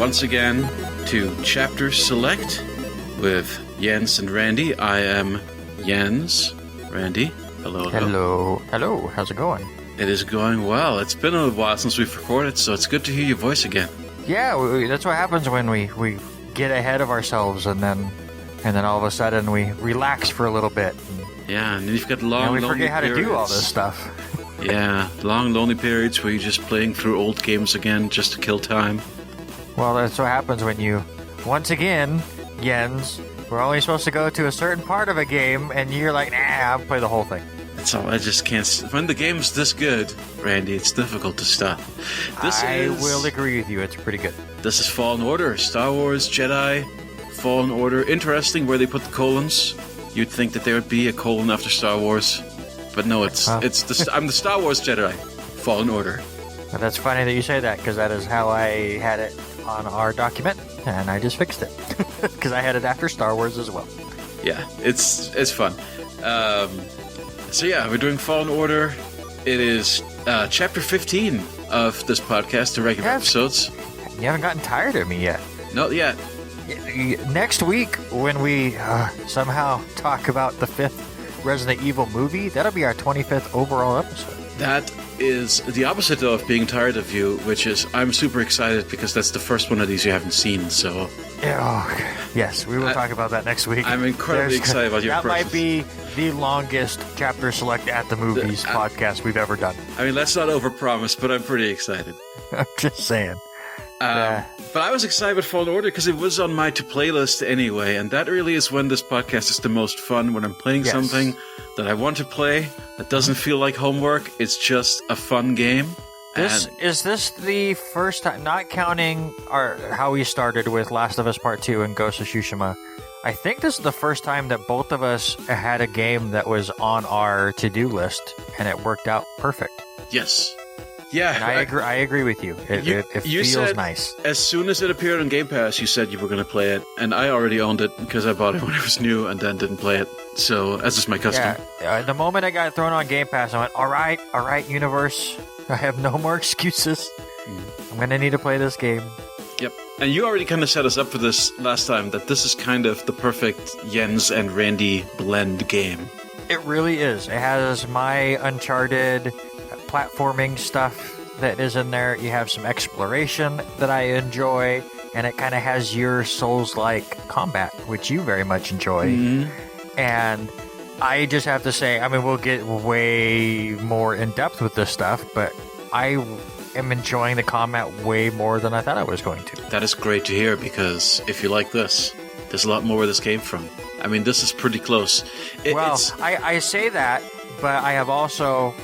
once again to Chapter Select with Jens and Randy. I am Jens. Randy, hello. Hello. How's it going? It is going well. It's been a while since we've recorded, so it's good to hear your voice again. Yeah, that's what happens when we get ahead of ourselves, and then all of a sudden we relax for a little bit. Yeah, and then you've got long, we lonely forget how periods. to do all this stuff. Yeah, long, lonely periods where you're just playing through old games again just to kill time. Well, that's what happens when you, once again, Jens, we're only supposed to go to a certain part of a game, and you're like, nah, I'll play the whole thing. That's all. I just can't. When the game's this good, Randy, it's difficult to stop. I will agree with you. It's pretty good. This is Fallen Order, Star Wars Jedi, Fallen Order. Interesting where they put the colons. You'd think that there would be a colon after Star Wars, but no. I'm the Star Wars Jedi, Fallen Order. Well, that's funny that you say that, because that is how I had it on our document, and I just fixed it because I had it after Star Wars as well. Yeah, it's fun. So yeah, we're doing Fallen Order. It is chapter 15 of this podcast, the regular episodes. You haven't gotten tired of me yet. Not yet. Next week, when we somehow talk about the 5th Resident Evil movie, that'll be our 25th overall episode. That is the opposite of being tired of you, which is I'm super excited because that's the first one of these you haven't seen, so... Yes, we will talk about that next week. I'm incredibly excited about your That process. might be the longest Chapter Select at the Movies podcast we've ever done. I mean, let's not overpromise, but I'm pretty excited. I'm just saying. But I was excited with Fallen Order because it was on my to-play list anyway, and that really is when this podcast is the most fun, when I'm playing something that I want to play, that doesn't feel like homework, it's just a fun game. Is this the first time, not counting how we started with Last of Us Part 2 and Ghost of Tsushima, I think this is the first time that both of us had a game that was on our to-do list, and it worked out perfect. Yes. Yeah, and I agree with you. It feels said, nice. As soon as it appeared on Game Pass, you said you were going to play it, and I already owned it because I bought it when it was new and then didn't play it. So, as is my custom. Yeah, the moment I got thrown on Game Pass, I went, all right, universe. I have no more excuses. I'm going to need to play this game. Yep. And you already kind of set us up for this last time, that this is kind of the perfect Jens and Randy blend game. It really is. It has my Uncharted platforming stuff that is in there. You have some exploration that I enjoy, and it kind of has your Souls-like combat, which you very much enjoy. Mm-hmm. And I just have to say, I mean, we'll get way more in depth with this stuff, but I am enjoying the combat way more than I thought I was going to. That is great to hear, because if you like this, there's a lot more where this came from. I mean, this is pretty close. I say that, but I have also...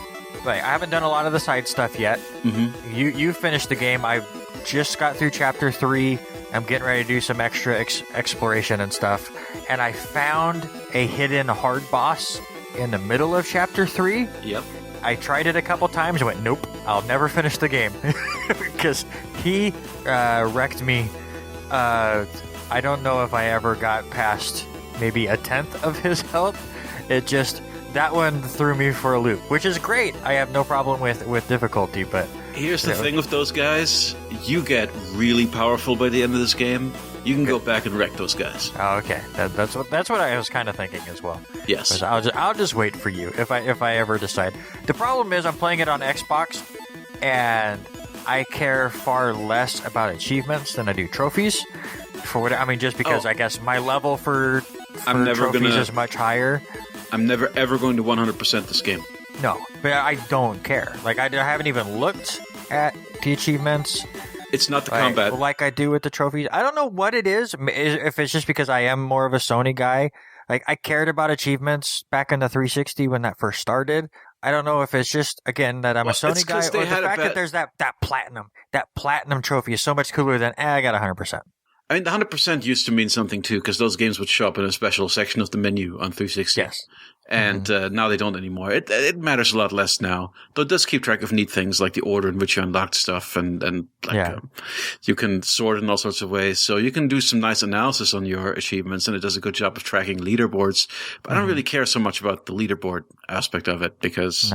I haven't done a lot of the side stuff yet. Mm-hmm. You finished the game. I just got through Chapter 3. I'm getting ready to do some extra exploration and stuff. And I found a hidden hard boss in the middle of Chapter 3. Yep. I tried it a couple times and went, nope, I'll never finish the game. Because he wrecked me. I don't know if I ever got past maybe a tenth of his health. It just... That one threw me for a loop, which is great. I have no problem with difficulty, but... Here's the thing with those guys. You get really powerful by the end of this game. You can go back and wreck those guys. Oh, okay. That's what I was kind of thinking as well. Yes. I'll just wait for you if I ever decide. The problem is I'm playing it on Xbox, and I care far less about achievements than I do trophies. Just because I guess my level for trophies is much higher. I'm never ever going to 100% this game. No, but I don't care. Like, I haven't even looked at the achievements. It's not the combat. Like I do with the trophies. I don't know what it is. If it's just because I am more of a Sony guy. Like, I cared about achievements back in the 360 when that first started. I don't know if it's just, again, that I'm a Sony guy, or the fact that there's that platinum. That platinum trophy is so much cooler than, I got 100%. I mean, the 100% used to mean something too, because those games would show up in a special section of the menu on 360. Yes. And now they don't anymore. It matters a lot less now. Though it does keep track of neat things like the order in which you unlocked stuff, and you can sort in all sorts of ways. So you can do some nice analysis on your achievements, and it does a good job of tracking leaderboards. But I don't really care so much about the leaderboard aspect of it, because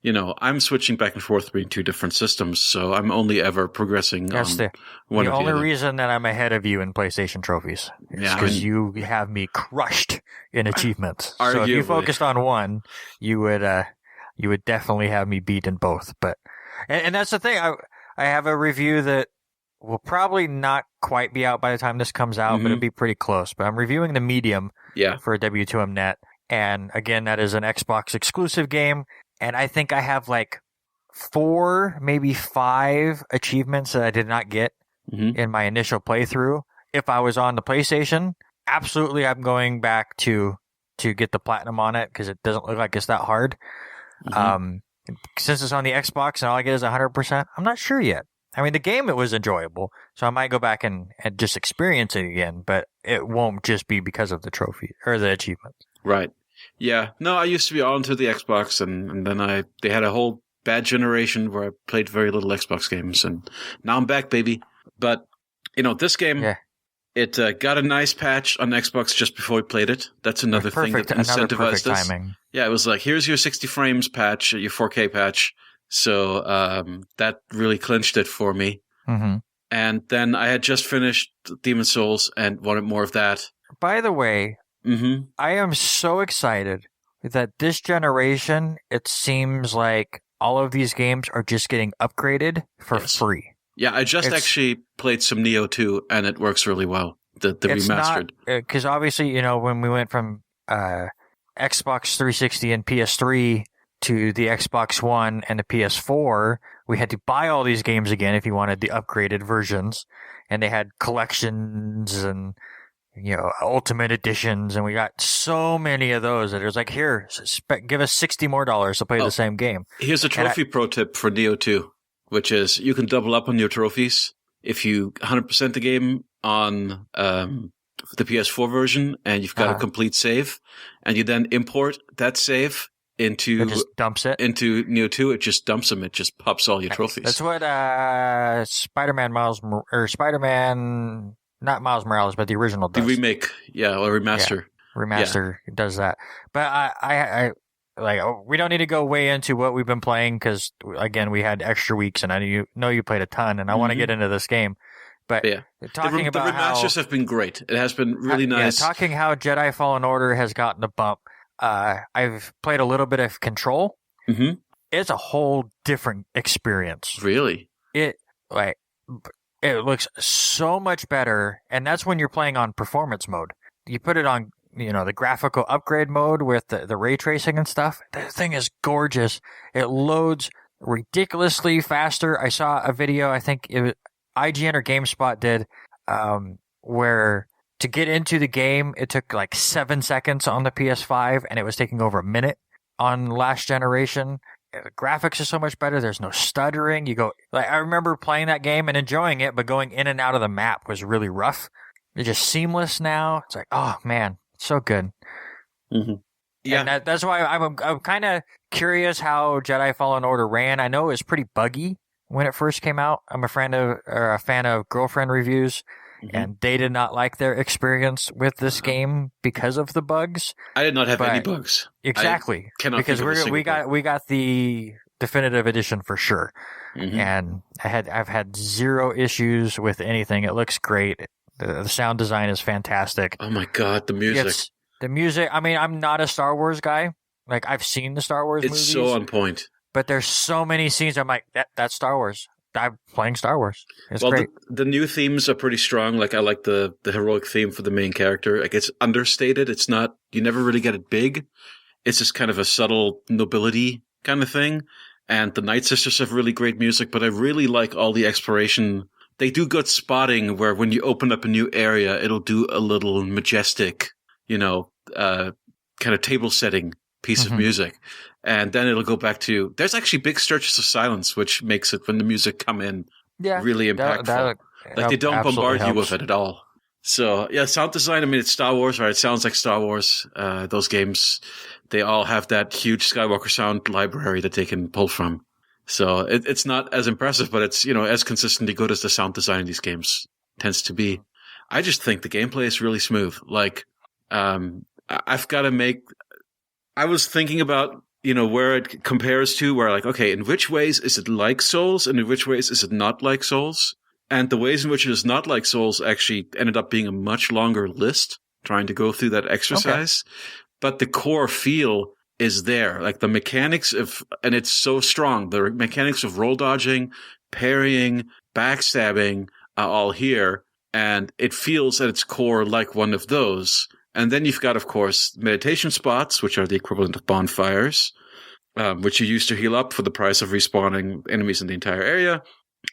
I'm switching back and forth between two different systems, so I'm only ever progressing That's on the one or the only other. reason that I'm ahead of you in PlayStation trophies is Yeah, I because mean- you have me crushed in achievements. So if you Arguably. focused on one, you would definitely have me beat in both. But and that's the thing. I have a review that will probably not quite be out by the time this comes out, but it'll be pretty close. But I'm reviewing the Medium for W2Mnet, and again, that is an Xbox exclusive game. And I think I have like 4, maybe 5 achievements that I did not get in my initial playthrough. If I was on the PlayStation, absolutely I'm going back to get the platinum on it because it doesn't look like it's that hard. Since it's on the Xbox and all I get is 100%, I'm not sure yet. I mean, the game, it was enjoyable, so I might go back and just experience it again, but it won't just be because of the trophy or the achievement. Right. Yeah. No, I used to be all into the Xbox, and then they had a whole bad generation where I played very little Xbox games, and now I'm back, baby. But, this game, it got a nice patch on Xbox just before we played it. That's another thing that incentivized us. Timing. Yeah, it was like, here's your 60 frames patch, your 4K patch. So that really clinched it for me. And then I had just finished Demon's Souls and wanted more of that. By the way, I am so excited that this generation, it seems like all of these games are just getting upgraded for free. Yeah, I just actually played some Neo 2, and it works really well. The remastered. Because obviously, when we went from Xbox 360 and PS3 to the Xbox One and the PS4, we had to buy all these games again if you wanted the upgraded versions. And they had collections and, ultimate editions. And we got so many of those that it was like, here, give us $60 more to play the same game. Here's a trophy pro tip for Neo 2, which is you can double up on your trophies. If you 100% the game on the PS4 version and you've got a complete save, and you then import that save into it just dumps it into Neo 2, it just dumps them. It just pops all your trophies. That's what Spider-Man, not Miles Morales, but the original does. The remake, or remaster. Yeah, remaster does that. But I we don't need to go way into what we've been playing because again we had extra weeks, and I know you played a ton, and I want to get into this game. But talking about the remasters have been great. It has been really nice. Talking how Jedi Fallen Order has gotten a bump. I've played a little bit of Control. It's a whole different experience. Really? It looks so much better, and that's when you're playing on performance mode. You put it on, the graphical upgrade mode with the ray tracing and stuff. The thing is gorgeous. It loads ridiculously faster. I saw a video, I think it was IGN or GameSpot did, where to get into the game, it took like 7 seconds on the PS5, and it was taking over a minute on last generation. The graphics are so much better. There's no stuttering. I remember playing that game and enjoying it, but going in and out of the map was really rough. It's just seamless now. It's like, oh man, it's so good. Yeah, and that's why I'm kind of curious how Jedi Fallen Order ran. I know it was pretty buggy when it first came out. I'm a fan of Girlfriend Reviews. And they did not like their experience with this game because of the bugs. I did not have any bugs. Exactly. Because we got the definitive edition for sure. And I've had 0 issues with anything. It looks great. The sound design is fantastic. Oh my god, the music. The music, I mean, I'm not a Star Wars guy. Like, I've seen the Star Wars movies. It's so on point. But there's so many scenes I'm like, that's Star Wars. I'm playing Star Wars. It's great. The new themes are pretty strong. Like, I like the heroic theme for the main character. Like, it's understated. It's not, you never really get it big. It's just kind of a subtle nobility kind of thing. And the Night Sisters have really great music, but I really like all the exploration. They do good spotting where when you open up a new area, it'll do a little majestic, kind of table setting piece of music. And then it'll go back to, there's actually big stretches of silence, which makes it, when the music come in, really impactful. They don't bombard you with it at all. So, sound design, I mean, it's Star Wars, right? It sounds like Star Wars. Those games, they all have that huge Skywalker sound library that they can pull from. So it's not as impressive, but it's, as consistently good as the sound design in these games tends to be. I just think the gameplay is really smooth. Like, I was thinking about, where it compares to, where like, okay, in which ways is it like Souls and in which ways is it not like Souls? And the ways in which it is not like Souls actually ended up being a much longer list, trying to go through that exercise. Okay. But the core feel is there. Like the mechanics and it's so strong. The mechanics of roll dodging, parrying, backstabbing are all here. And it feels at its core like one of those. And then you've got, of course, meditation spots, which are the equivalent of bonfires, which you use to heal up for the price of respawning enemies in the entire area.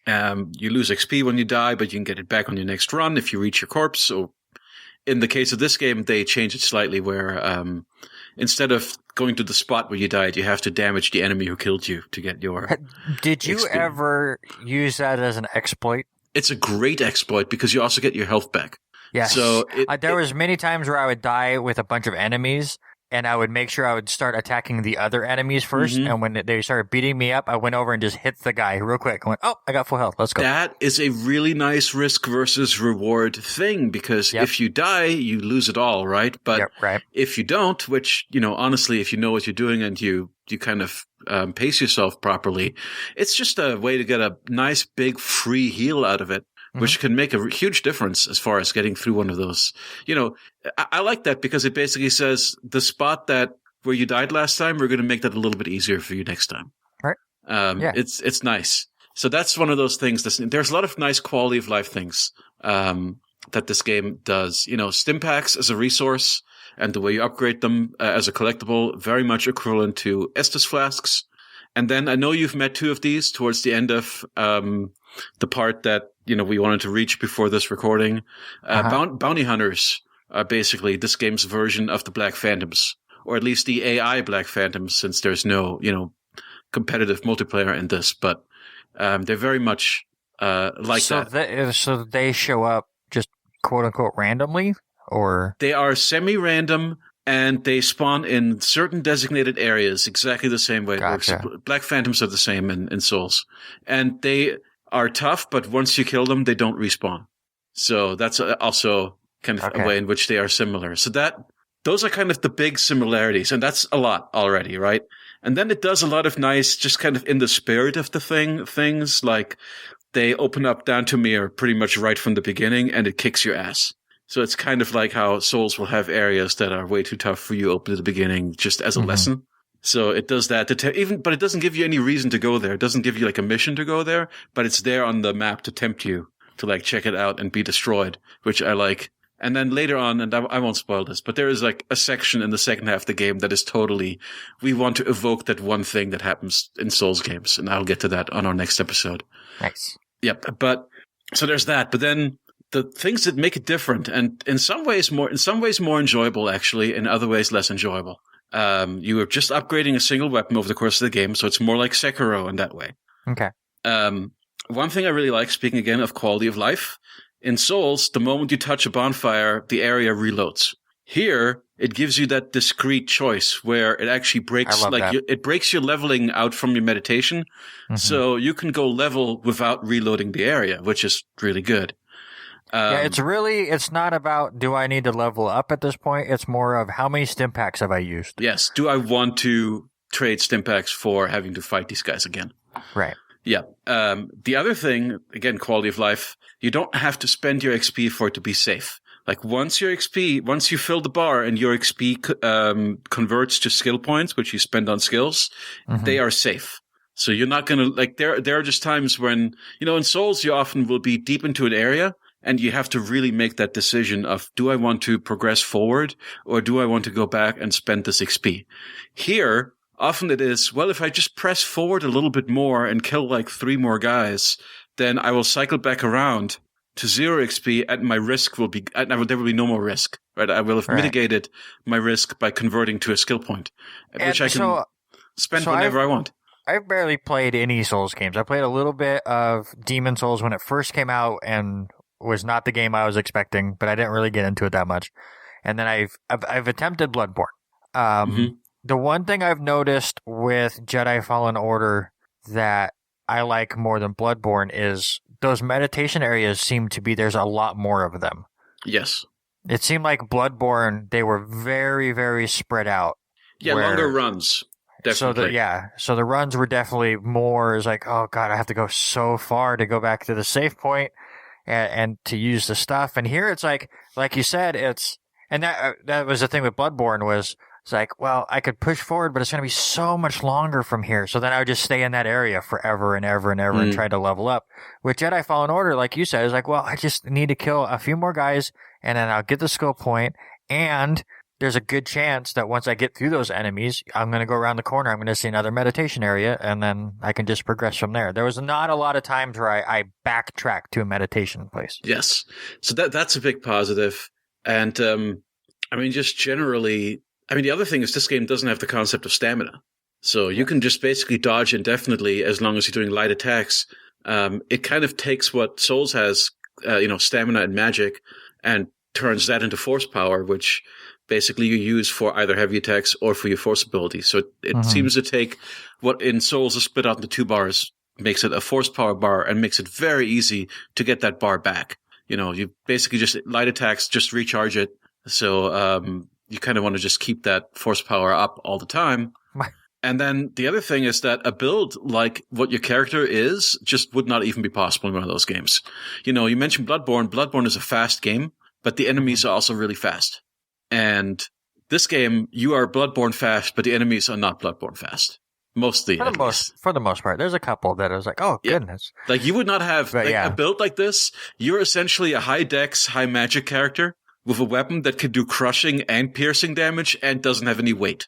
You lose XP when you die, but you can get it back on your next run if you reach your corpse. So in the case of this game, they changed it slightly where instead of going to the spot where you died, you have to damage the enemy who killed you to get your Did you XP. ever use that as an exploit? It's a great exploit because you also get your health back. Yes. So there was many times where I would die with a bunch of enemies, and I would make sure I would start attacking the other enemies first. Mm-hmm. And when they started beating me up, I went over and just hit the guy real quick. I went, oh, I got full health. Let's go. That is a really nice risk versus reward thing because if you die, you lose it all, right? But if you don't, which, honestly, if you know what you're doing and you kind of pace yourself properly, it's just a way to get a nice big free heal out of it. Which can make a huge difference as far as getting through one of those. I like that because it basically says the spot where you died last time, we're going to make that a little bit easier for you next time. Right. It's nice. So that's one of those things. There's a lot of nice quality of life things that this game does. Stim packs as a resource and the way you upgrade them as a collectible, very much equivalent to Estus flasks. And then I know you've met two of these towards the end of the part that we wanted to reach before this recording. Bounty hunters are basically this game's version of the Black Phantoms, or at least the AI Black Phantoms, since there's no competitive multiplayer in this. But they're very much like that. So they show up just quote unquote randomly, or they are semi-random. And they spawn in certain designated areas exactly the same way it works. Black Phantoms are the same in Souls. And they are tough, but once you kill them, they don't respawn. So that's also kind of a way in which they are similar. So those are kind of the big similarities. And that's a lot already, right? And then it does a lot of nice, just kind of in the spirit of the things like they open up Dathomir pretty much right from the beginning and it kicks your ass. So it's kind of like how Souls will have areas that are way too tough for you open at the beginning, just as a lesson. So it does that but it doesn't give you any reason to go there. It doesn't give you like a mission to go there, but it's there on the map to tempt you to like check it out and be destroyed, which I like. And then later on, and I won't spoil this, but there is like a section in the second half of the game that is totally, we want to evoke that one thing that happens in Souls games. And I'll get to that on our next episode. Nice. Yep. But so there's that. But then the things that make it different, and in some ways more enjoyable, actually, in other ways less enjoyable. You are just upgrading a single weapon over the course of the game, so it's more like Sekiro in that way. Okay. One thing I really like, speaking again of quality of life, in Souls, the moment you touch a bonfire, the area reloads. Here, it gives you that discrete choice where it actually breaks, it breaks your leveling out from your meditation, so you can go level without reloading the area, which is really good. It's not about do I need to level up at this point. It's more of how many stim packs have I used? Yes. Do I want to trade stim packs for having to fight these guys again? Right. Yeah. The other thing, again, quality of life, you don't have to spend your XP for it to be safe. Like once you fill the bar and your XP converts to skill points, which you spend on skills, they are safe. So you're not going to, there are just times when, in Souls, you often will be deep into an area, and you have to really make that decision of, do I want to progress forward or do I want to go back and spend this XP? Here, often it is, well, if I just press forward a little bit more and kill like 3 more guys, then I will cycle back around to 0 XP and my risk will be, there will be no more risk, right? I will have mitigated my risk by converting to a skill point, which I can spend whenever I want. I've barely played any Souls games. I played a little bit of Demon Souls when it first came out and was not the game I was expecting, but I didn't really get into it that much. And then I've attempted Bloodborne. The one thing I've noticed with Jedi Fallen Order that I like more than Bloodborne is those meditation areas seem to be, there's a lot more of them. Yes. It seemed like Bloodborne, they were very, very spread out. Yeah, longer runs. definitely. So the runs were definitely more is like, oh god, I have to go so far to go back to the safe point and to use the stuff. And here it's like you said, and that was the thing with Bloodborne was it's like, well, I could push forward, but it's going to be so much longer from here. So then I would just stay in that area forever and ever and ever and try to level up. With Jedi Fallen Order, like you said, it's like, well, I just need to kill a few more guys and then I'll get the skill point. And there's a good chance that once I get through those enemies, I'm going to go around the corner. I'm going to see another meditation area and then I can just progress from there. There was not a lot of times where I backtracked to a meditation place. Yes. So that's a big positive. And, just generally, the other thing is this game doesn't have the concept of stamina. So you can just basically dodge indefinitely as long as you're doing light attacks. It kind of takes what Souls has, stamina and magic, and turns that into force power, which basically you use for either heavy attacks or for your force ability. So it seems to take what in Souls is split out into 2 bars, makes it a force power bar, and makes it very easy to get that bar back. You basically just light attacks, just recharge it. So, you kind of want to just keep that force power up all the time. And then the other thing is that a build like what your character is just would not even be possible in one of those games. You mentioned Bloodborne. Bloodborne is a fast game, but the enemies are also really fast. And this game, you are Bloodborne fast, but the enemies are not Bloodborne fast. Mostly, for the most part. There's a couple that I was like, oh, goodness. Like, you would not have a build like this. You're essentially a high dex, high magic character with a weapon that can do crushing and piercing damage and doesn't have any weight.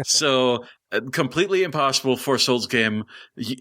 So, completely impossible for a Souls game.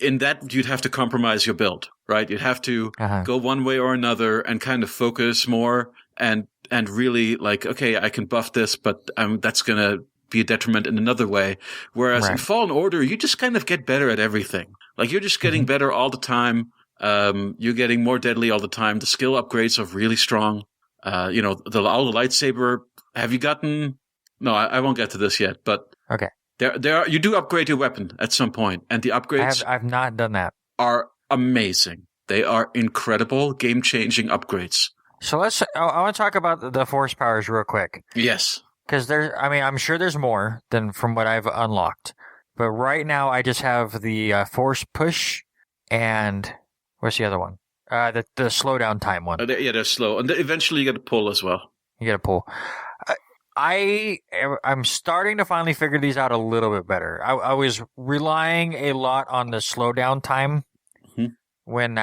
In that, you'd have to compromise your build, right? You'd have to go one way or another and kind of focus more and really like, okay, I can buff this, but that's going to be a detriment in another way. Whereas in Fallen Order, you just kind of get better at everything. Like, you're just getting better all the time. You're getting more deadly all the time. The skill upgrades are really strong. All the lightsaber. Have you gotten? No, I won't get to this yet. But okay, there are. You do upgrade your weapon at some point, and the upgrades. I've not done that. Are amazing. They are incredible, game-changing upgrades. So I want to talk about the force powers real quick. Yes. Because I'm sure there's more than from what I've unlocked. But right now, I just have the force push and what's the other one? The slowdown time one. They're slow. And eventually you get a pull as well. You get a pull. I'm starting to finally figure these out a little bit better. I was relying a lot on the slowdown time when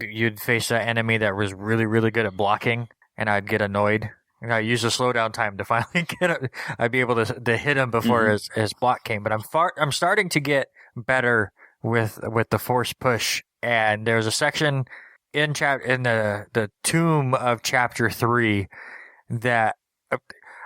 you'd face an enemy that was really, really good at blocking, and I'd get annoyed. And I use the slowdown time to finally I'd be able to hit him before his block came. But I'm starting to get better with the force push. And there's a section in the tomb of chapter 3 that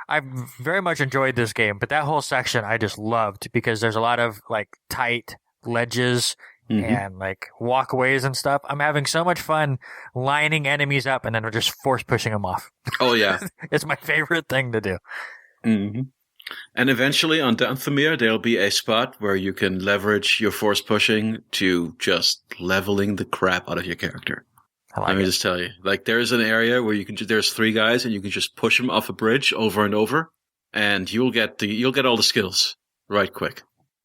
I very much enjoyed this game, but that whole section I just loved because there's a lot of like tight ledges and like walkways and stuff. I'm having so much fun lining enemies up and then just force pushing them off. Oh yeah. It's my favorite thing to do. And eventually on Dathomir, there'll be a spot where you can leverage your force pushing to just leveling the crap out of your character. Let me just tell you, like, there's an area where there's 3 guys and you can just push them off a bridge over and over, and you'll get all the skills right quick.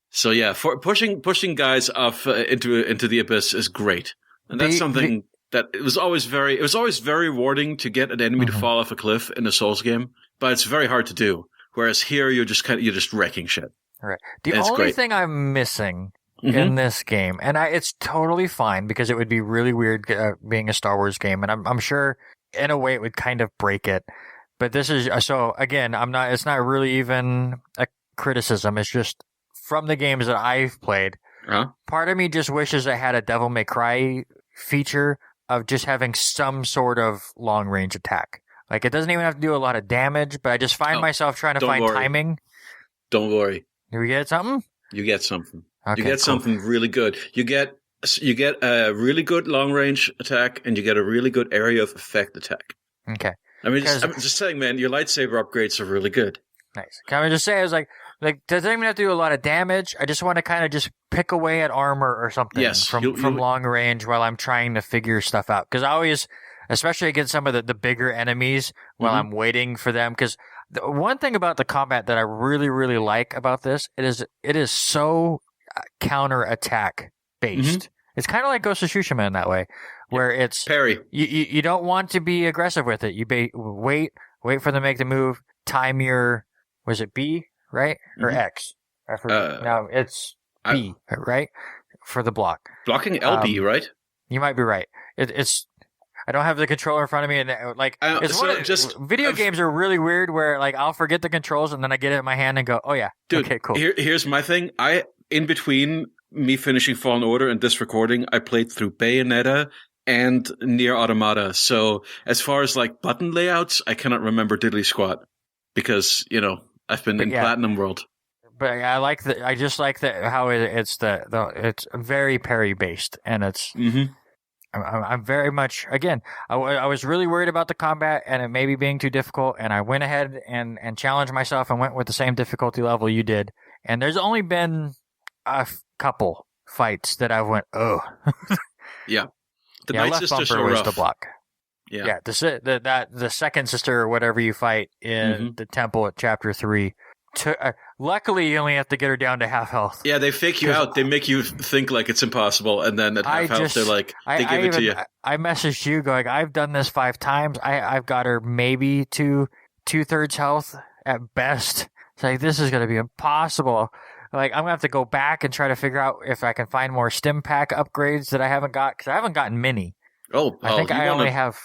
So yeah, for pushing guys off into the abyss is great, and that's something that it was always very rewarding to get an enemy to fall off a cliff in a Souls game, but it's very hard to do. Whereas here, you're just wrecking shit. Right. The only thing I'm missing in this game, and it's totally fine because it would be really weird being a Star Wars game, and I'm sure in a way it would kind of break it. But this is so again, it's not really even a criticism. It's just from the games that I've played. Part of me just wishes I had a Devil May Cry feature of just having some sort of long range attack. Like, it doesn't even have to do a lot of damage, but I just find myself trying to find timing. Don't worry. Do we get something? You get something. Okay, you get something really good. You get a really good long range attack, and you get a really good area of effect attack. Okay. I'm just saying, man, your lightsaber upgrades are really good. Nice. Can I just say, I was like, doesn't even have to do a lot of damage. I just want to kind of just pick away at armor or something from long range while I'm trying to figure stuff out. Because I always, especially against some of the bigger enemies, while I'm waiting for them, because The one thing about the combat that I really, really like about this, it is so counter-attack based. Mm-hmm. It's kind of like Ghost of Tsushima in that way, where it's parry. You don't want to be aggressive with it. You wait for them to make the move. Time your, was it B, right? Or X? I forget. No, it's B, right? For the block. Blocking LB, right? You might be right. It's. I don't have the controller in front of me, and video games are really weird. Where like I'll forget the controls, and then I get it in my hand and go, "Oh yeah, dude, okay, cool." Here's my thing. In between me finishing Fallen Order and this recording, I played through Bayonetta and Nier Automata. So as far as like button layouts, I cannot remember diddly squat because I've been in Platinum World. But I just like how it's it's very parry based, and it's. Mm-hmm. I'm very much, again, I was really worried about the combat and it maybe being too difficult, and I went ahead and challenged myself and went with the same difficulty level you did. And there's only been a couple fights that I went, oh. Yeah. The Night left Sisters bumper are was rough. the block. Yeah. The second sister or whatever you fight in the temple at chapter 3. Luckily, you only have to get her down to half health. Yeah, they fake you out. They make you think like it's impossible, and then at half health, they're like, they give it to you. I messaged you going, I've done this 5 times. I've got her maybe to 2/3 health at best. It's like, this is going to be impossible. Like, I'm going to have to go back and try to figure out if I can find more stim pack upgrades that I haven't got, because I haven't gotten many. I think I only have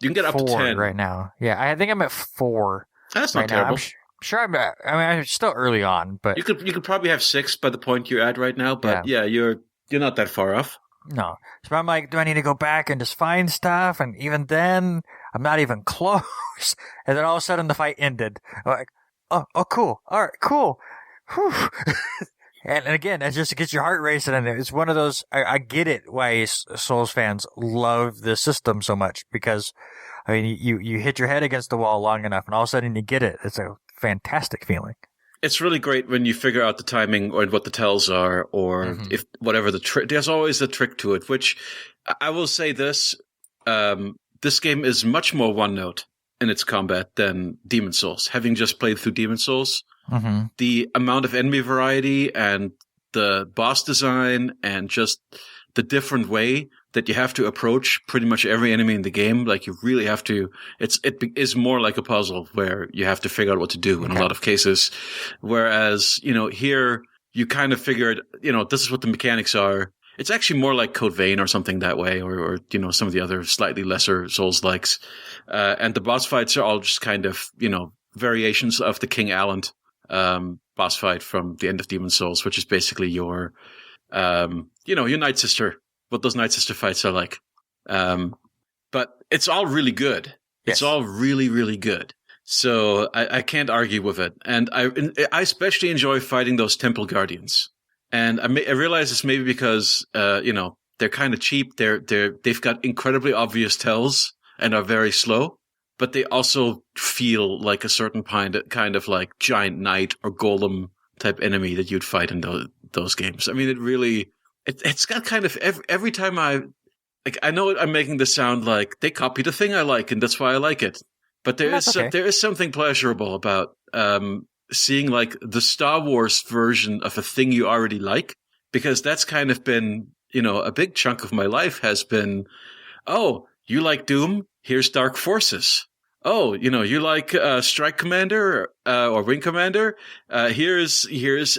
you can get up to 10 right now. Yeah, I think I'm at 4. That's not terrible. Sure, I'm still early on, but you could probably have 6 by the point you're at right now. But yeah you're not that far off. No, so I'm like, do I need to go back and just find stuff? And even then, I'm not even close. And then all of a sudden, the fight ended. I'm like, oh, cool. All right, cool. Whew. And again, it just gets your heart racing, and it's one of those. I get it why Souls fans love this system so much, because I mean, you hit your head against the wall long enough, and all of a sudden you get it. It's a fantastic feeling. It's really great when you figure out the timing or what the tells are, or if whatever the trick. There's always a trick to it. Which I will say this: this game is much more one note in its combat than Demon's Souls. Having just played through Demon's Souls, the amount of enemy variety and the boss design and just the different way that you have to approach pretty much every enemy in the game, like you really have to, it is more like a puzzle where you have to figure out what to do in a lot of cases. Whereas, here you kind of figured, this is what the mechanics are. It's actually more like Code Vein or something that way, or some of the other slightly lesser Souls-likes. And the boss fights are all just kind of, variations of the King Allen, boss fight from the end of Demon's Souls, which is basically your Night Sister, what those Night Sister fights are like. But it's all really good. Yes. It's all really, really good. So I can't argue with it. And I especially enjoy fighting those Temple Guardians. And I realize it's maybe because, they're kind of cheap. They've got incredibly obvious tells and are very slow, but they also feel like a certain kind of like giant knight or golem type enemy that you'd fight in those games. I mean, it really, it's got kind of every time I know I'm making this sound like they copied a thing I like and that's why I like it. But there is something pleasurable about, seeing like the Star Wars version of a thing you already like, because that's kind of been, a big chunk of my life has been, oh, you like Doom? Here's Dark Forces. Oh, you like Strike Commander or Wing Commander? Here's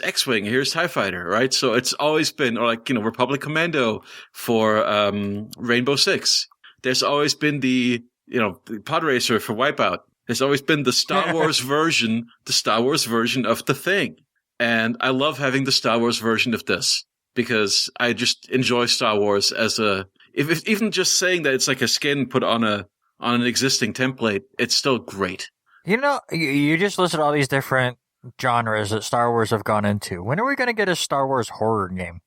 X-Wing. Here's TIE Fighter, right? So it's always been, or like Republic Commando for Rainbow Six. There's always been the Pod Racer for Wipeout. There's always been the Star Wars version, of the thing. And I love having the Star Wars version of this because I just enjoy Star Wars as if even just saying that it's like a skin put on an existing template, it's still great. You just listed all these different genres that Star Wars have gone into. When are we going to get a Star Wars horror game?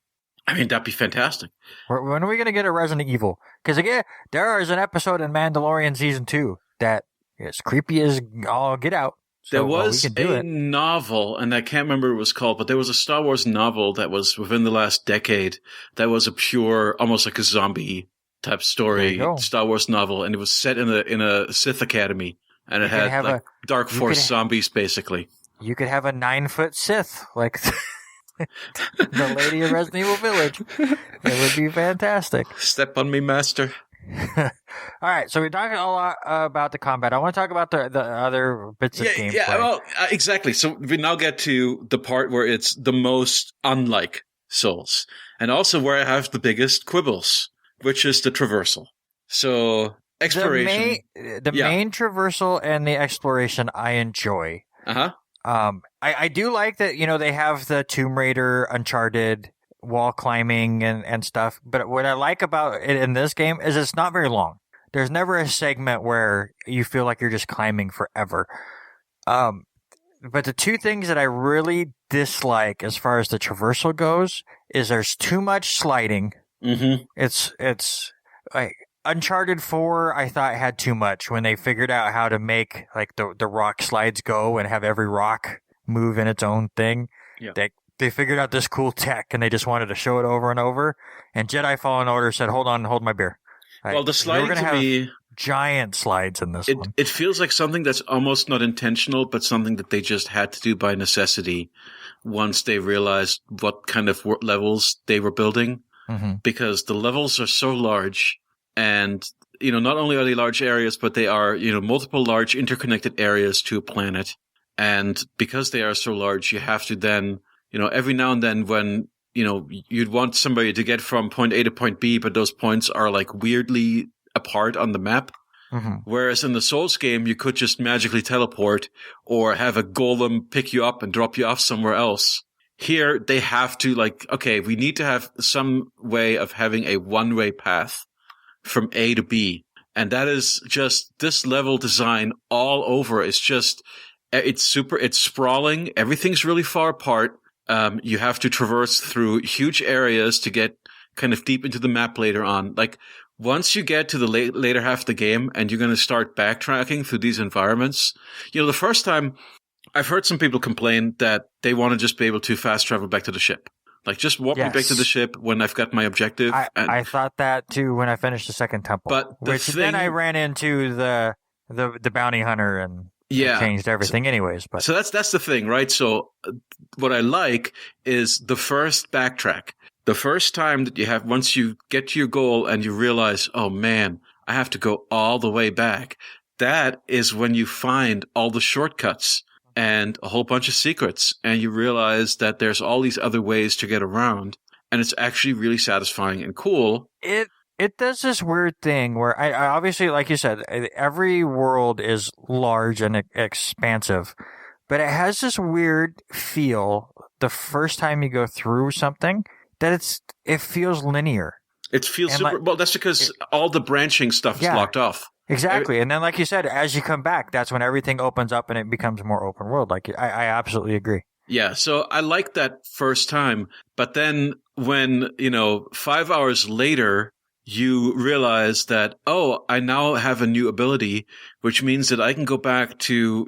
I mean, that'd be fantastic. When are we going to get a Resident Evil? Because again, there is an episode in Mandalorian Season 2 that is creepy as all get out. So, there was a novel, and I can't remember what it was called, but there was a Star Wars novel that was within the last decade that was a pure, almost like a zombie type story, Star Wars novel, and it was set in a Sith Academy. And it had like Dark Force zombies, basically. You could have a 9-foot Sith, like the lady of Resident Evil Village. It would be fantastic. Step on me, master. All right, so we talked a lot about the combat. I want to talk about the other bits of gameplay. Yeah, well, exactly. So we now get to the part where it's the most unlike Souls, and also where I have the biggest quibbles, which is the traversal. So exploration, the main traversal and the exploration, I enjoy. I do like that, they have the Tomb Raider, Uncharted, wall climbing and stuff. But what I like about it in this game is it's not very long. There's never a segment where you feel like you're just climbing forever. But the two things that I really dislike as far as the traversal goes is there's too much sliding. Mm-hmm. It's like Uncharted 4, I thought had too much when they figured out how to make like the rock slides go and have every rock move in its own thing. Yeah. They figured out this cool tech and they just wanted to show it over and over. And Jedi Fallen Order said, hold my beer. Well, the sliding to me, giant slides in this one. It feels like something that's almost not intentional, but something that they just had to do by necessity once they realized what kind of levels they were building. Mm-hmm. Because the levels are so large, and not only are they large areas, but they are multiple large interconnected areas to a planet. And because they are so large, you have to then every now and then when you'd want somebody to get from point A to point B, but those points are like weirdly apart on the map. Mm-hmm. Whereas in the Souls game, you could just magically teleport or have a golem pick you up and drop you off somewhere else. Here, they have to we need to have some way of having a one-way path from A to B. And that is just this level design all over. It's sprawling. Everything's really far apart. You have to traverse through huge areas to get kind of deep into the map later on. Like, once you get to the later half of the game and you're going to start backtracking through these environments, the first time I've heard some people complain that they want to just be able to fast travel back to the ship. Like, just walk me back to the ship when I've got my objective. I thought that too when I finished the second temple. But then I ran into the bounty hunter and it changed everything anyways. But so that's the thing, right? So what I like is the first backtrack. The first time that you have, once you get to your goal and you realize, oh man, I have to go all the way back. That is when you find all the shortcuts and a whole bunch of secrets, and you realize that there's all these other ways to get around, and it's actually really satisfying and cool. It does this weird thing where I obviously, like you said, every world is large and expansive, but it has this weird feel the first time you go through something that it feels linear. It feels super. Well, that's because all the branching stuff is locked off. Exactly. And then, like you said, as you come back, that's when everything opens up and it becomes more open world. Like, I absolutely agree. Yeah. So I liked that first time. But then when, 5 hours later, you realize that, oh, I now have a new ability, which means that I can go back to,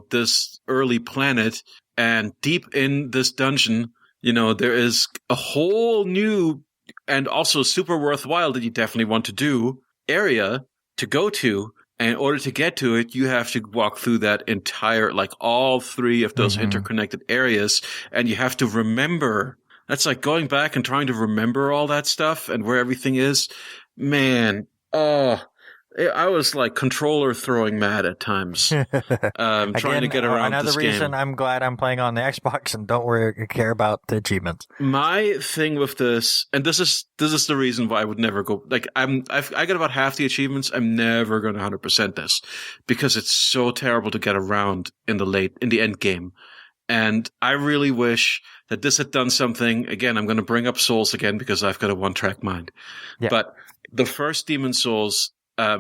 this early planet, and deep in this dungeon, there is a whole new and also super worthwhile that you definitely want to do area to go to. And in order to get to it, you have to walk through that entire, all three of those interconnected areas. And you have to remember. That's like going back and trying to remember all that stuff and where everything is. Man, I was like controller throwing mad at times, trying to get around this game. Another reason I'm glad I'm playing on the Xbox and don't care about the achievements. My thing with this, and this is the reason why I would never go. Like I got about half the achievements. I'm never going to 100% this because it's so terrible to get around in the end game. And I really wish that this had done something. Again, I'm going to bring up Souls again because I've got a one-track mind. Yeah. But the first Demon Souls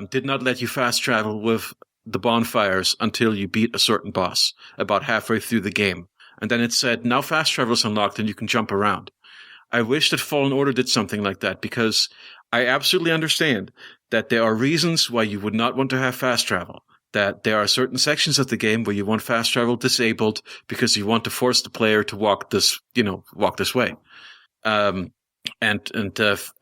did not let you fast travel with the bonfires until you beat a certain boss about halfway through the game. And then it said, now fast travel is unlocked and you can jump around. I wish that Fallen Order did something like that because I absolutely understand that there are reasons why you would not want to have fast travel. That there are certain sections of the game where you want fast travel disabled because you want to force the player to walk this way. And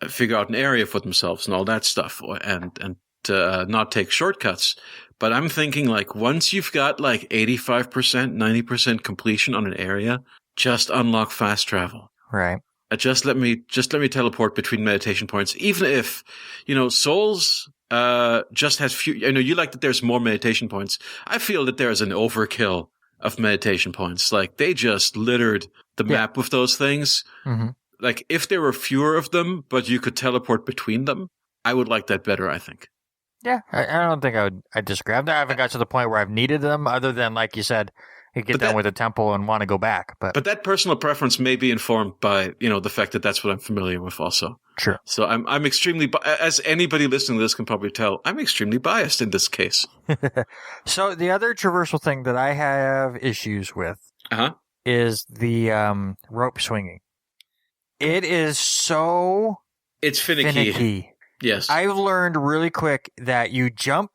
figure out an area for themselves and all that stuff and not take shortcuts. But I'm thinking like once you've got like 85%, 90% completion on an area, just unlock fast travel. Right. Just let me teleport between meditation points. Even if, Souls just has few. You like that there's more meditation points. I feel that there's an overkill of meditation points. Like they just littered the map with those things. Mm-hmm. Like if there were fewer of them, but you could teleport between them, I would like that better, I think. Yeah, I don't think I'd disagree. I haven't got to the point where I've needed them, other than, like you said, you get done with a temple and want to go back. But that personal preference may be informed by, the fact that that's what I'm familiar with also. Sure. So I'm extremely, as anybody listening to this can probably tell, I'm extremely biased in this case. So the other traversal thing that I have issues with is the rope swinging. It is so... It's finicky. Yes. I've learned really quick that you jump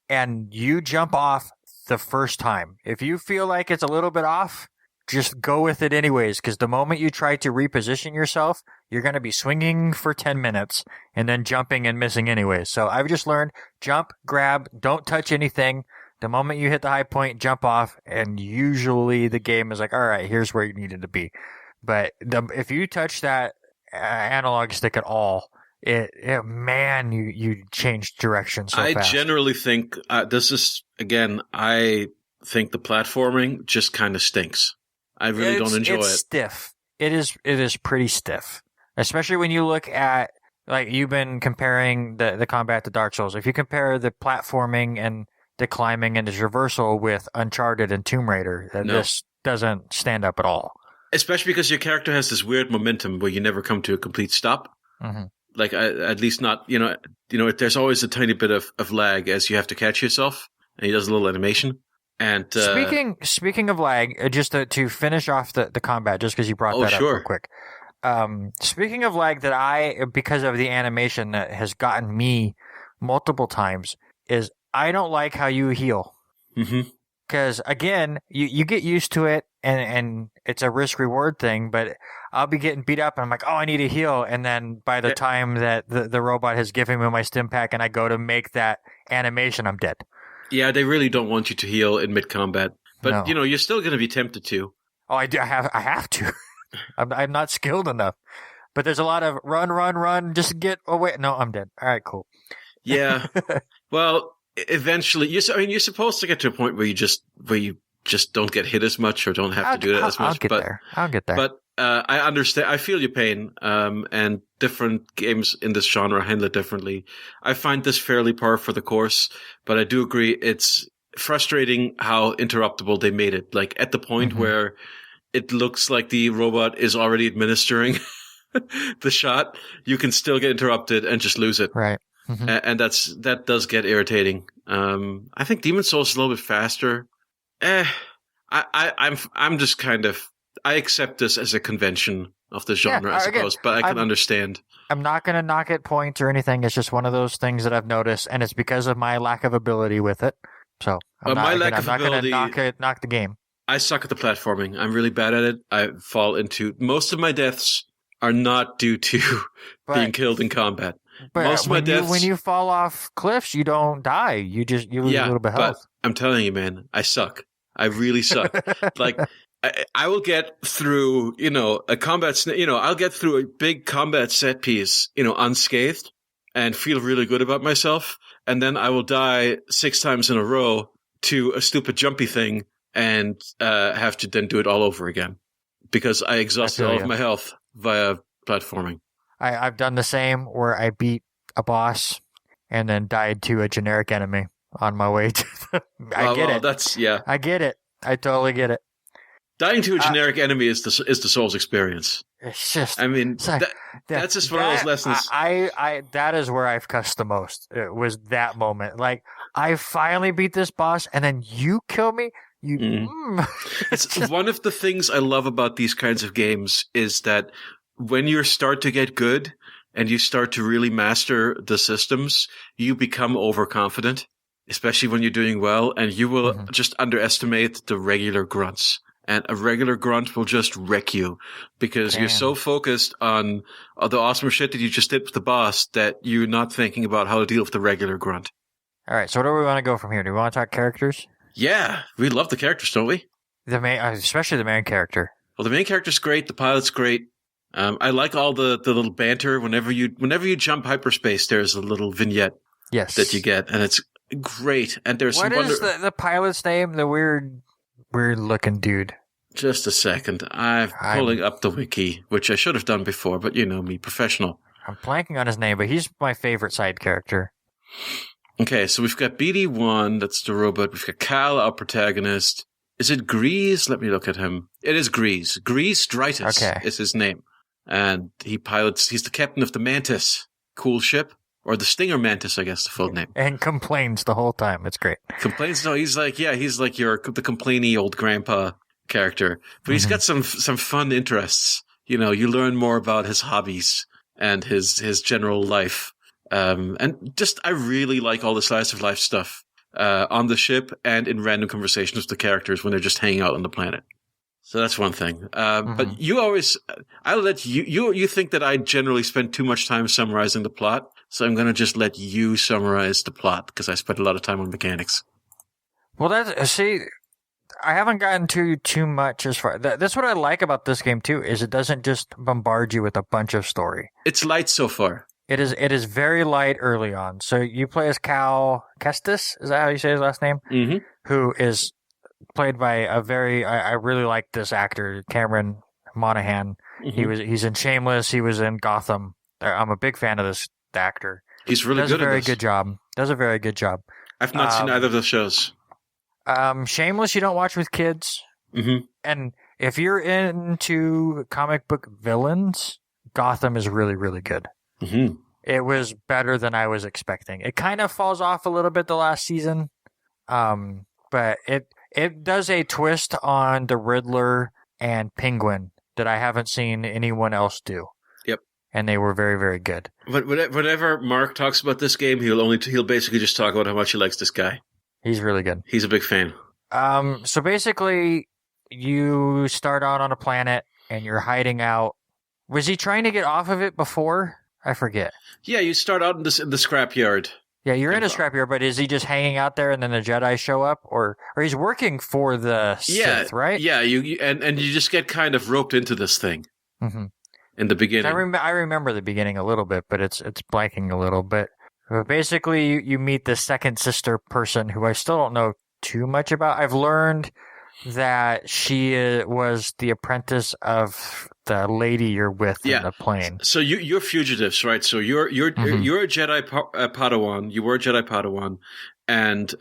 off the first time. If you feel like it's a little bit off, just go with it anyways, because the moment you try to reposition yourself, you're going to be swinging for 10 minutes and then jumping and missing anyways. So I've just learned, jump, grab, don't touch anything. The moment you hit the high point, jump off, and usually the game is like, all right, here's where you needed to be. But if you touch that analog stick at all, you change direction so fast. I generally think this is, again, I think the platforming just kind of stinks. I really don't enjoy it. It's stiff. It is pretty stiff. Especially when you look at, like, you've been comparing the combat to Dark Souls. If you compare the platforming and the climbing and the traversal with Uncharted and Tomb Raider, this doesn't stand up at all. Especially because your character has this weird momentum where you never come to a complete stop. Mm-hmm. Like, at least not, there's always a tiny bit of lag as you have to catch yourself, and he does a little animation. And speaking of lag, just to finish off the combat, just because you brought that up real quick. Speaking of lag, because of the animation that has gotten me multiple times, is I don't like how you heal. Mm-hmm. Because, again, you get used to it, and it's a risk-reward thing, but I'll be getting beat up, and I'm like, oh, I need a heal, and then by the time that the robot has given me my stim pack and I go to make that animation, I'm dead. Yeah, they really don't want you to heal in mid-combat, but, you're still going to be tempted to. Oh, I do. I have to. I'm not skilled enough. But there's a lot of run, just get away. No, I'm dead. All right, cool. Yeah. Well... Eventually, you're supposed to get to a point where you just don't get hit as much or don't have to do it as much. I'll get there. But I understand. I feel your pain. And different games in this genre handle it differently. I find this fairly par for the course, but I do agree it's frustrating how interruptible they made it. Like at the point where it looks like the robot is already administering the shot, you can still get interrupted and just lose it. Right. Mm-hmm. And that does get irritating. I think Demon's Souls is a little bit faster. I'm just kind of, I accept this as a convention of the genre, I suppose, but I can understand. I'm not going to knock it points or anything. It's just one of those things that I've noticed, and it's because of my lack of ability with it. So I'm not going to knock the game. I suck at the platforming. I'm really bad at it. I fall into most of my deaths are not due to being killed in combat. But most of my deaths, when you fall off cliffs, you don't die. You lose a little bit of health. I'm telling you, man, I suck. I really suck. Like, I will get through, a combat, I'll get through a big combat set piece, unscathed and feel really good about myself. And then I will die 6 times in a row to a stupid jumpy thing and have to then do it all over again because I exhausted all of my health via platforming. I've done the same where I beat a boss and then died to a generic enemy on my way to I get it. I totally get it. Dying to a generic enemy is the Souls experience. It's just, I mean, that's just one of those lessons. That is where I've cussed the most. It was that moment. Like, I finally beat this boss and then you kill me? It's one of the things I love about these kinds of games is that when you start to get good and you start to really master the systems, you become overconfident, especially when you're doing well, and you will just underestimate the regular grunts. And a regular grunt will just wreck you because you're so focused on the awesome shit that you just did with the boss that you're not thinking about how to deal with the regular grunt. All right, so where do we want to go from here? Do we want to talk characters? Yeah, we love the characters, don't we? The main, especially the main character. Well, the main character's great. The pilot's great. I like all the little banter. Whenever you jump hyperspace, there's a little vignette that you get, and it's great. And there's what is the pilot's name? The weird looking dude. Just a second. I'm pulling up the wiki, which I should have done before, but you know me, professional. I'm blanking on his name, but he's my favorite side character. Okay, so we've got BD1, that's the robot. We've got Cal, our protagonist. Is it Grease? Let me look at him. It is Grease. Grease Dritus is his name. And he's the captain of the Mantis. Cool ship. Or the Stinger Mantis, I guess the full name. And complains the whole time. It's great. Complains? No, he's like the complainy old grandpa character. But he's got some fun interests. You know, you learn more about his hobbies and his general life. And just, I really like all the slice of life stuff, on the ship and in random conversations with the characters when they're just hanging out on the planet. So that's one thing. But you always, I'll let you think that I generally spend too much time summarizing the plot. So I'm going to just let you summarize the plot because I spent a lot of time on mechanics. Well, I haven't gotten too much as far. That's what I like about this game too, is it doesn't just bombard you with a bunch of story. It's light so far. It is very light early on. So you play as Cal Kestis, is that how you say his last name? Mm-hmm. Who is played by I really like this actor, Cameron Monaghan. Mm-hmm. He's in Shameless. He was in Gotham. I'm a big fan of this actor. He's really good at this. Does a very good job. I've not seen either of those shows. Shameless, you don't watch with kids. Mm-hmm. And if you're into comic book villains, Gotham is really, really good. Mm-hmm. It was better than I was expecting. It kind of falls off a little bit the last season, but it does a twist on the Riddler and Penguin that I haven't seen anyone else do. Yep, and they were very, very good. But whenever Mark talks about this game, he'll basically just talk about how much he likes this guy. He's really good. He's a big fan. So basically, you start out on a planet and you're hiding out. Was he trying to get off of it before? I forget. Yeah, you start out in the scrapyard. Yeah, you're in a scrapyard, but is he just hanging out there and then the Jedi show up? Or he's working for the Sith, right? Yeah, you just get kind of roped into this thing in the beginning. I remember the beginning a little bit, but it's blanking a little bit. But basically, you meet the second sister person who I still don't know too much about. I've learned that she was the apprentice of the lady you're with in the plane. So you're fugitives, right? So you're a Jedi Padawan. You were a Jedi Padawan, and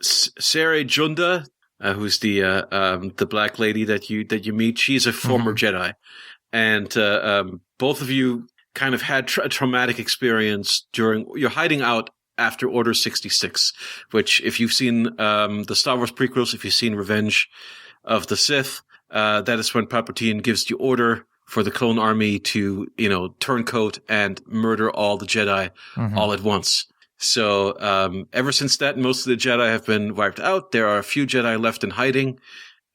Cere Junda, who's the black lady that you meet, she's a former Jedi, and both of you kind of had a traumatic experience you're hiding out after Order 66, which, if you've seen the Star Wars prequels, if you've seen Revenge of the Sith, that is when Palpatine gives the order for the clone army to, turncoat and murder all the Jedi all at once. So ever since that, most of the Jedi have been wiped out. There are a few Jedi left in hiding,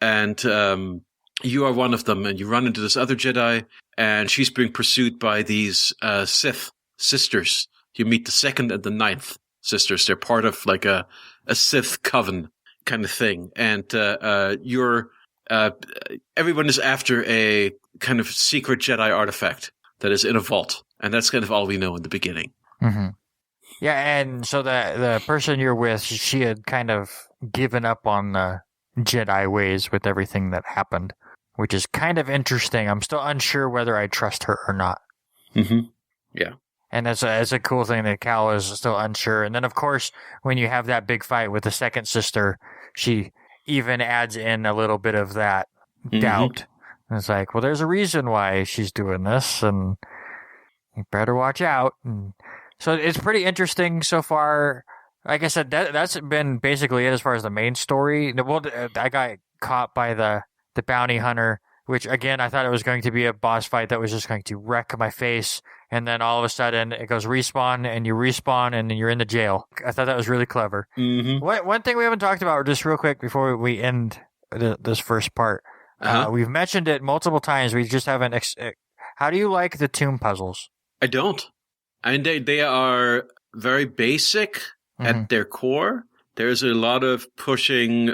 and you are one of them, and you run into this other Jedi, and she's being pursued by these Sith sisters. You meet the second and the ninth sisters. They're part of like a Sith coven kind of thing. And everyone is after a kind of secret Jedi artifact that is in a vault. And that's kind of all we know in the beginning. Mm-hmm. Yeah, and so the person you're with, she had kind of given up on the Jedi ways with everything that happened, which is kind of interesting. I'm still unsure whether I trust her or not. Mm-hmm. Yeah. And it's a cool thing that Cal is still unsure. And then, of course, when you have that big fight with the second sister, she even adds in a little bit of that doubt. And it's like, well, there's a reason why she's doing this, and you better watch out. And so it's pretty interesting so far. Like I said, that's been basically it as far as the main story. Well, I got caught by the bounty hunter, which, again, I thought it was going to be a boss fight that was just going to wreck my face. And then all of a sudden it goes respawn, and you respawn, and then you're in the jail. I thought that was really clever. Mm-hmm. One thing we haven't talked about, just real quick before we end this first part, we've mentioned it multiple times. We just haven't. How do you like the tomb puzzles? I don't. I mean, they are very basic. at their core, there's a lot of pushing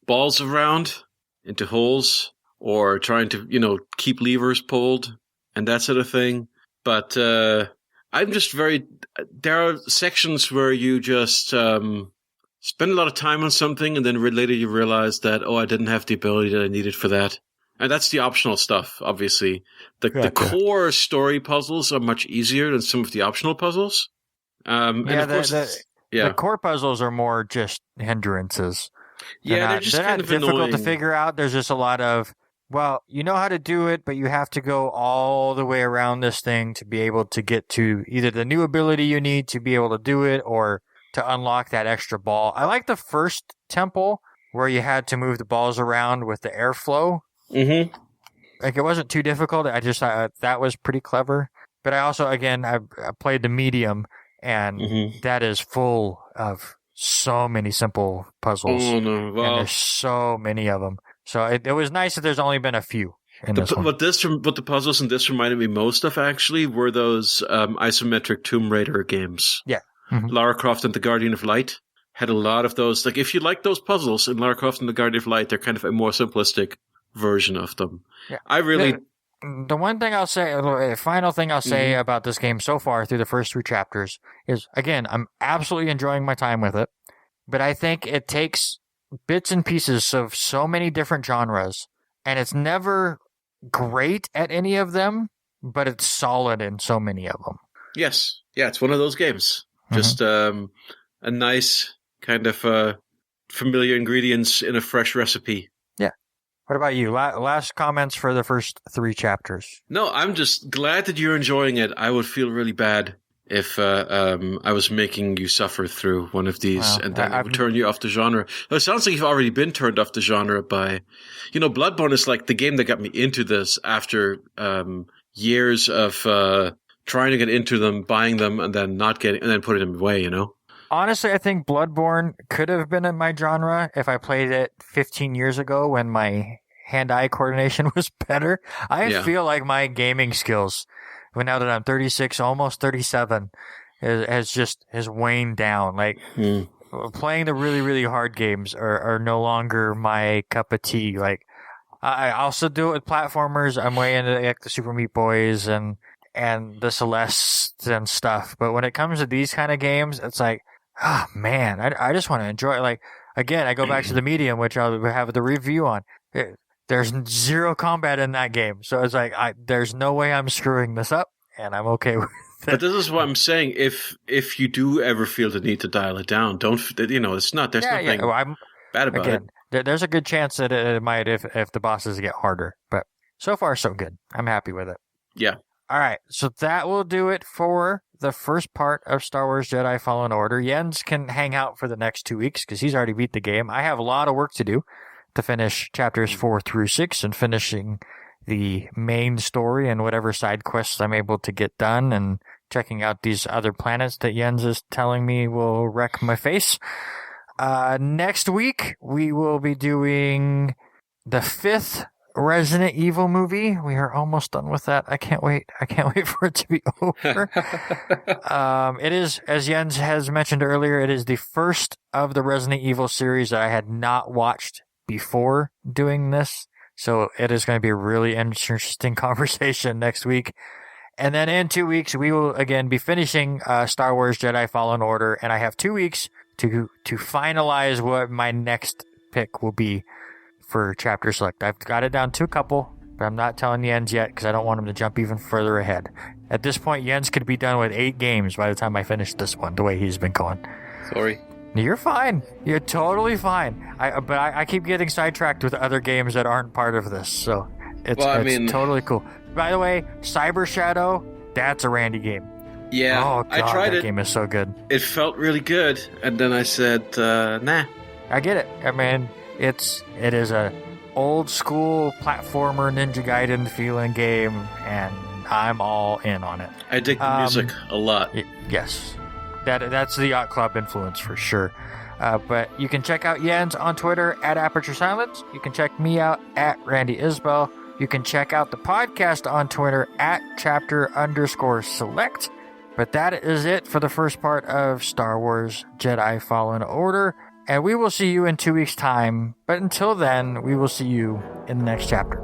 balls around into holes or trying to, keep levers pulled and that sort of thing. But I'm just there are sections where you just spend a lot of time on something and then later you realize that, I didn't have the ability that I needed for that. And that's the optional stuff, obviously. The core story puzzles are much easier than some of the optional puzzles. And of course, the core puzzles are more just hindrances. They're just kind of difficult annoying to figure out. There's just a lot of, you know how to do it, but you have to go all the way around this thing to be able to get to either the new ability you need to be able to do it or to unlock that extra ball. I like the first temple where you had to move the balls around with the airflow. Mm-hmm. Like, it wasn't too difficult. I just thought that was pretty clever. But I also, again, I played the medium, and that is full of so many simple puzzles. Oh, no. Well, and there's so many of them. So it was nice that there's only been a few in this one. What the puzzles in this reminded me most of, actually, were those isometric Tomb Raider games. Yeah. Lara Croft and the Guardian of Light had a lot of those. Like, if you like those puzzles in Lara Croft and the Guardian of Light, they're kind of a more simplistic version of them. Yeah. I really... The one thing I'll say, the final thing I'll say about this game so far through the first 3 chapters is, again, I'm absolutely enjoying my time with it, but I think it takes bits and pieces of so many different genres, and it's never great at any of them, but it's solid in so many of them. Yes. Yeah, it's one of those games. Just a nice kind of familiar ingredients in a fresh recipe. Yeah. What about you? Last comments for the first 3 chapters. No, I'm just glad that you're enjoying it. I would feel really bad if I was making you suffer through one of these and then it would turn you off the genre. It sounds like you've already been turned off the genre by... Bloodborne is like the game that got me into this after years of trying to get into them, buying them, and then not getting... and then putting them away, Honestly, I think Bloodborne could have been in my genre if I played it 15 years ago when my hand-eye coordination was better. I feel like my gaming skills, now that I'm 36, almost 37, has waned down. Like, playing the really, really hard games are no longer my cup of tea. Like, I also do it with platformers. I'm way into like the Super Meat Boys and the Celeste and stuff. But when it comes to these kind of games, it's like, oh man, I just want to enjoy it. Like, again, I go back to the medium, which I'll have the review on. There's 0 combat in that game. So it's like, there's no way I'm screwing this up, and I'm okay with it. But this is what I'm saying. If you do ever feel the need to dial it down, don't, it's not, there's nothing bad about it. There's a good chance that it might if the bosses get harder. But so far, so good. I'm happy with it. Yeah. All right, so that will do it for the first part of Star Wars Jedi Fallen Order. Jens can hang out for the next 2 weeks because he's already beat the game. I have a lot of work to do to finish chapters 4 through 6 and finishing the main story and whatever side quests I'm able to get done and checking out these other planets that Jens is telling me will wreck my face. Next week, we will be doing the 5th Resident Evil movie. We are almost done with that. I can't wait for it to be over. It is, as Jens has mentioned earlier, it is the first of the Resident Evil series that I had not watched before doing this. So it is going to be a really interesting conversation next week. And then in 2 weeks, we will again be finishing Star Wars Jedi Fallen Order. And I have 2 weeks to finalize what my next pick will be for chapter select. I've got it down to a couple, but I'm not telling Jens yet because I don't want him to jump even further ahead. At this point, Jens could be done with 8 games by the time I finish this one, the way he's been going. Sorry. You're fine. You're totally fine. But I keep getting sidetracked with other games that aren't part of this, so it's totally cool. By the way, Cyber Shadow, that's a Randy game. Yeah, oh, God, I tried that it. game is so good. It felt really good, and then I said, nah. I get it. I mean, it is a old school platformer Ninja Gaiden feeling game, and I'm all in on it. I dig the music a lot. Yes. That's the Yacht Club influence for sure. But you can check out Jens on Twitter at Aperture Silence. You can check me out at Randy Isbell. You can check out the podcast on Twitter at chapter_select. But that is it for the first part of Star Wars Jedi Fallen Order. And we will see you in 2 weeks' time. But until then, we will see you in the next chapter.